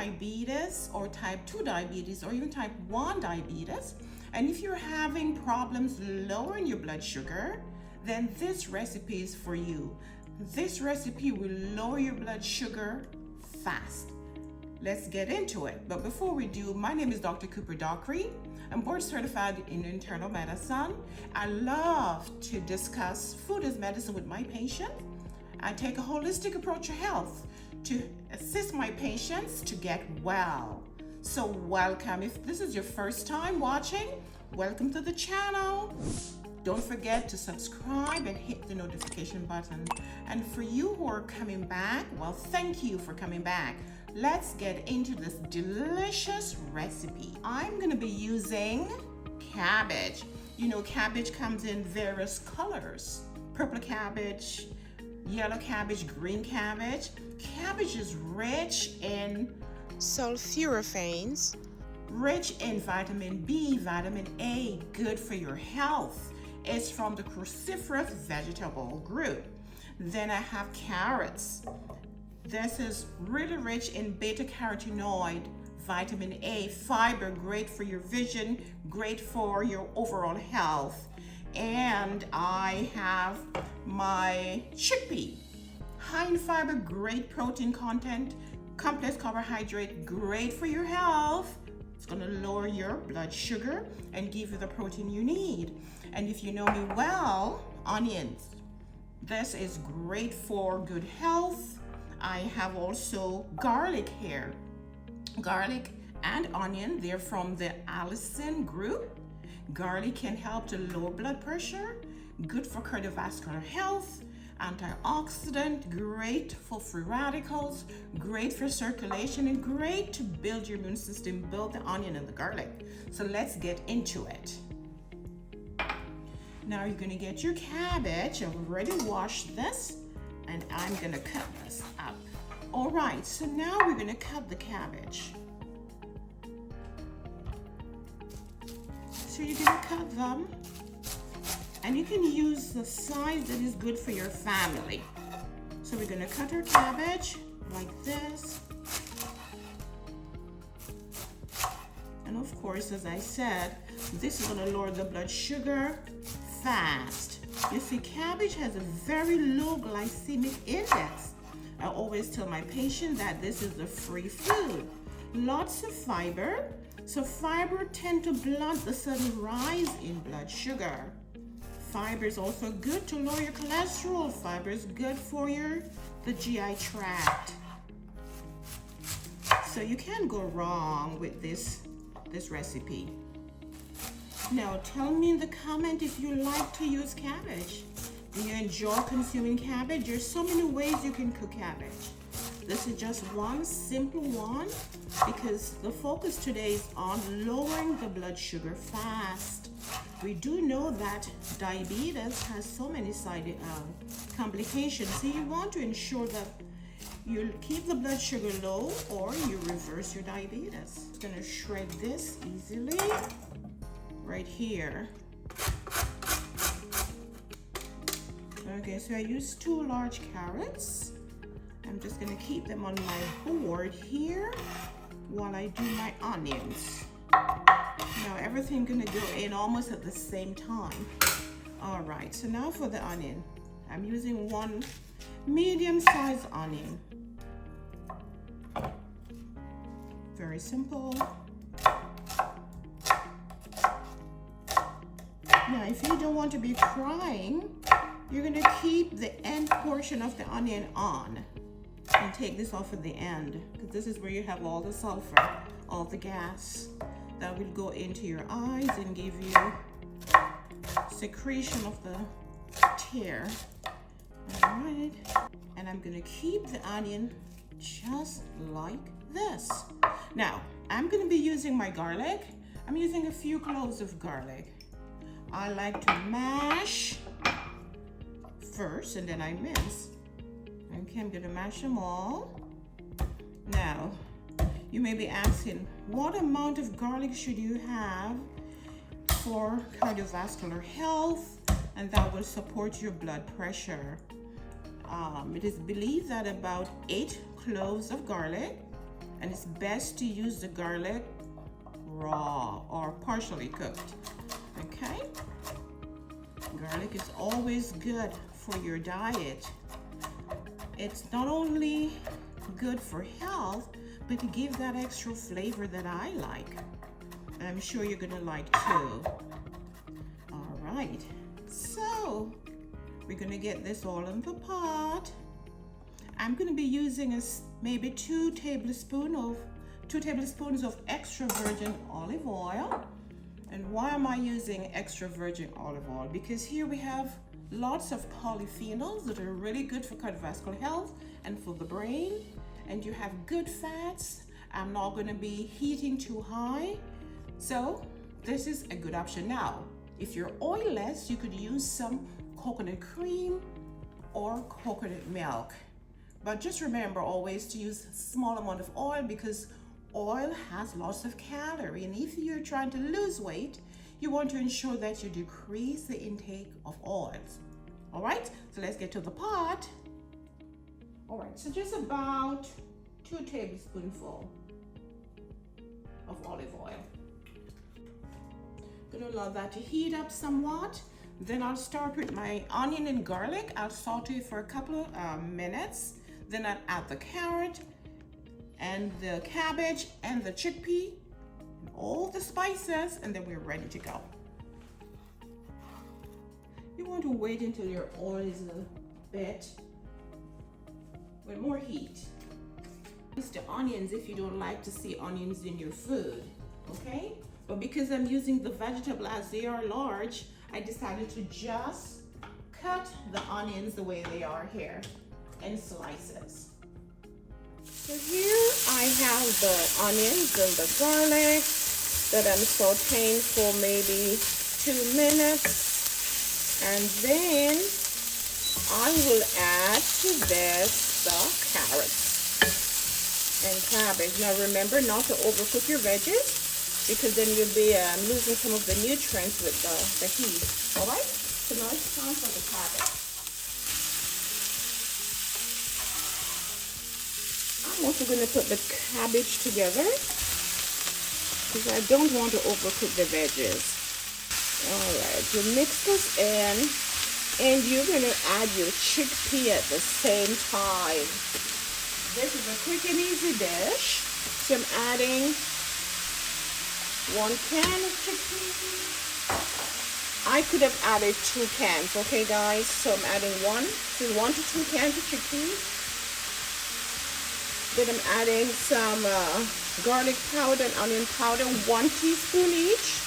diabetes or type 2 diabetes or even type 1 diabetes, and if you're having problems lowering your blood sugar, then this recipe is for you. This recipe will lower your blood sugar fast. Let's get into it. But before we do, my name is Dr. Cooper Dockery. I'm board certified in internal medicine. I love to discuss food as medicine with my patients. I take a holistic approach to health to assist my patients to get well. So welcome. If this is your first time watching, welcome to the channel. Don't forget to subscribe and hit the notification button. And for you who are coming back, well, thank you for coming back. Let's get into this delicious recipe. I'm gonna be using cabbage. You know, cabbage comes in various colors. Purple cabbage, yellow cabbage, green cabbage. Cabbage is rich in sulforaphanes, rich in vitamin B, vitamin A, good for your health. It's from the cruciferous vegetable group. Then I have carrots. This is really rich in beta-carotenoid, vitamin A, fiber, great for your vision, great for your overall health. And I have my chickpea, high in fiber, great protein content, complex carbohydrate, great for your health. It's gonna lower your blood sugar and give you the protein you need. And if you know me well, onions. This is great for good health. I have also garlic here. Garlic and onion, they're from the allicin group. Garlic can help to lower blood pressure, good for cardiovascular health, antioxidant, great for free radicals, great for circulation, and great to build your immune system, build the onion and the garlic. So let's get into it. Now you're gonna get your cabbage. I've already washed this, and I'm gonna cut this up. All right, so now we're gonna cut the cabbage. So you're gonna cut them, and you can use the size that is good for your family. So we're gonna cut our cabbage like this. And of course, as I said, this is gonna lower the blood sugar fast. You see, cabbage has a very low glycemic index. I always tell my patient that this is a free food. Lots of fiber. So fiber tend to blunt the sudden rise in blood sugar. Fiber is also good to lower your cholesterol. Fiber is good for the GI tract. So you can't go wrong with this recipe. Now tell me in the comment if you like to use cabbage. Do you enjoy consuming cabbage? There's so many ways you can cook cabbage. This is just one simple one because the focus today is on lowering the blood sugar fast. We do know that diabetes has so many side complications, so you want to ensure that you keep the blood sugar low or you reverse your diabetes. I'm gonna shred this easily right here. Okay, so I used 2 large carrots. I'm just gonna keep them on my board here while I do my onions. Now everything gonna go in almost at the same time. All right, so now for the onion. I'm using 1 medium-sized onion. Very simple. Now, if you don't want to be frying, you're gonna keep the end portion of the onion on and take this off at the end, because this is where you have all the sulfur, all the gas that will go into your eyes and give you secretion of the tear. All right, and I'm gonna keep the onion just like this. Now, I'm gonna be using my garlic. I'm using a few cloves of garlic. I like to mash first and then I mince. Okay, I'm gonna mash them all. Now, you may be asking, what amount of garlic should you have for cardiovascular health and that will support your blood pressure? It is believed that about 8 cloves of garlic and it's best to use the garlic raw or partially cooked. Okay, garlic is always good for your diet. It's not only good for health, but to give that extra flavor that I like. I'm sure you're gonna like too. All right, so we're gonna get this all in the pot. I'm gonna be using maybe 2 tablespoons of extra virgin olive oil. And why am I using extra virgin olive oil? Because here we have lots of polyphenols that are really good for cardiovascular health and for the brain. And you have good fats. I'm not gonna be heating too high. So this is a good option. Now, if you're oilless, you could use some coconut cream or coconut milk. But just remember always to use a small amount of oil, because oil has lots of calories. And if you're trying to lose weight, you want to ensure that you decrease the intake of oils. All right, so let's get to the pot. All right, so just about 2 tablespoonfuls of olive oil. Gonna allow that to heat up somewhat. Then I'll start with my onion and garlic. I'll saute it for a couple of minutes. Then I'll add the carrot and the cabbage and the chickpea, and all the spices, and then we're ready to go. You want to wait until your oil is a bit with more heat. Use the onions if you don't like to see onions in your food, okay? But because I'm using the vegetable as they are large, I decided to just cut the onions the way they are here in slices. So here I have the onions and the garlic that I'm sauteing for maybe 2 minutes. And then I will add to this the carrots and cabbage. Now remember not to overcook your veggies, because then you'll be losing some of the nutrients with the heat. All right, so now it's time for the cabbage. I'm also going to put the cabbage together because I don't want to overcook the veggies. All right, you mix this in, and you're going to add your chickpea at the same time. This is a quick and easy dish. So I'm adding 1 can of chickpeas. I could have added 2 cans, okay guys? So I'm adding 1 to 2 cans of chickpeas. Then I'm adding some garlic powder and onion powder, 1 teaspoon each.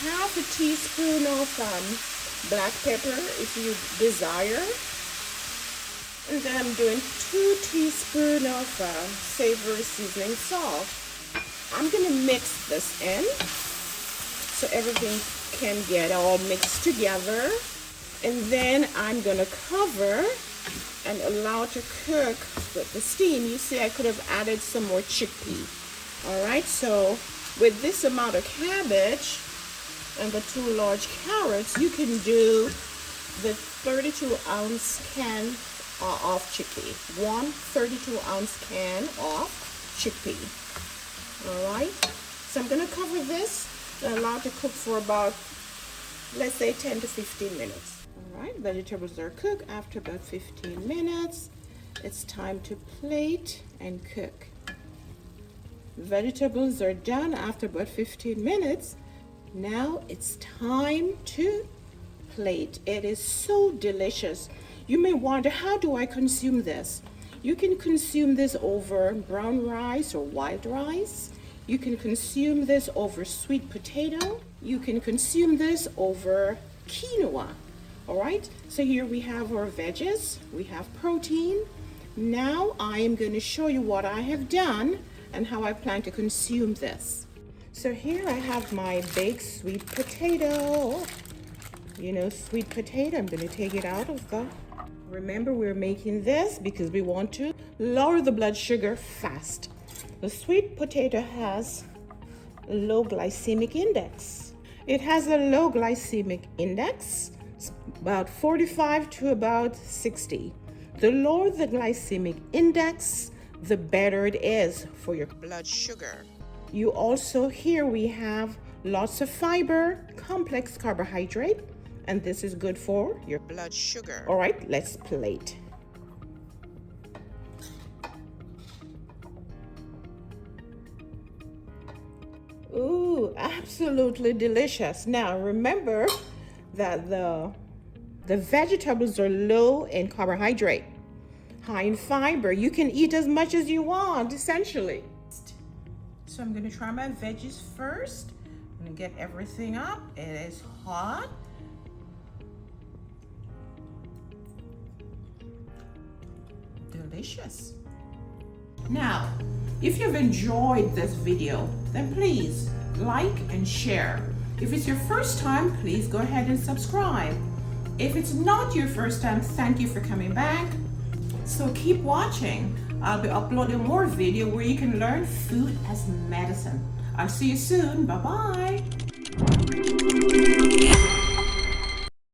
Half a teaspoon of black pepper if you desire. And then I'm doing 2 teaspoons of savory seasoning salt. I'm gonna mix this in so everything can get all mixed together. And then I'm gonna cover and allow it to cook with the steam. You see, I could have added some more chickpea. All right, so with this amount of cabbage and the 2 large carrots, you can do the 32-ounce can of chickpea. 1 32-ounce can of chickpea. All right, so I'm gonna cover this and allow it to cook for about, let's say, 10 to 15 minutes. All right, vegetables are cooked. After about 15 minutes, it's time to plate and cook. Vegetables are done after about 15 minutes. Now it's time to plate. It is so delicious. You may wonder, how do I consume this? You can consume this over brown rice or white rice. You can consume this over sweet potato. You can consume this over quinoa. All right, so here we have our veggies. We have protein. Now I am going to show you what I have done and how I plan to consume this. So here I have my baked sweet potato. You know, sweet potato, I'm going to take it out of the... Remember, we're making this because we want to lower the blood sugar fast. The sweet potato has a low glycemic index. It has a low glycemic index, about 45 to about 60. The lower the glycemic index, the better it is for your blood sugar. You also, here we have lots of fiber, complex carbohydrate, and this is good for your blood sugar. All right, let's plate. Ooh, absolutely delicious. Now remember that the vegetables are low in carbohydrate, high in fiber. You can eat as much as you want, essentially. So I'm gonna try my veggies first. I'm gonna get everything up. It is hot. Delicious. Now, if you've enjoyed this video, then please like and share. If it's your first time, please go ahead and subscribe. If it's not your first time, thank you for coming back. So keep watching. I'll be uploading more video where you can learn food as medicine. I'll see you soon. Bye-bye.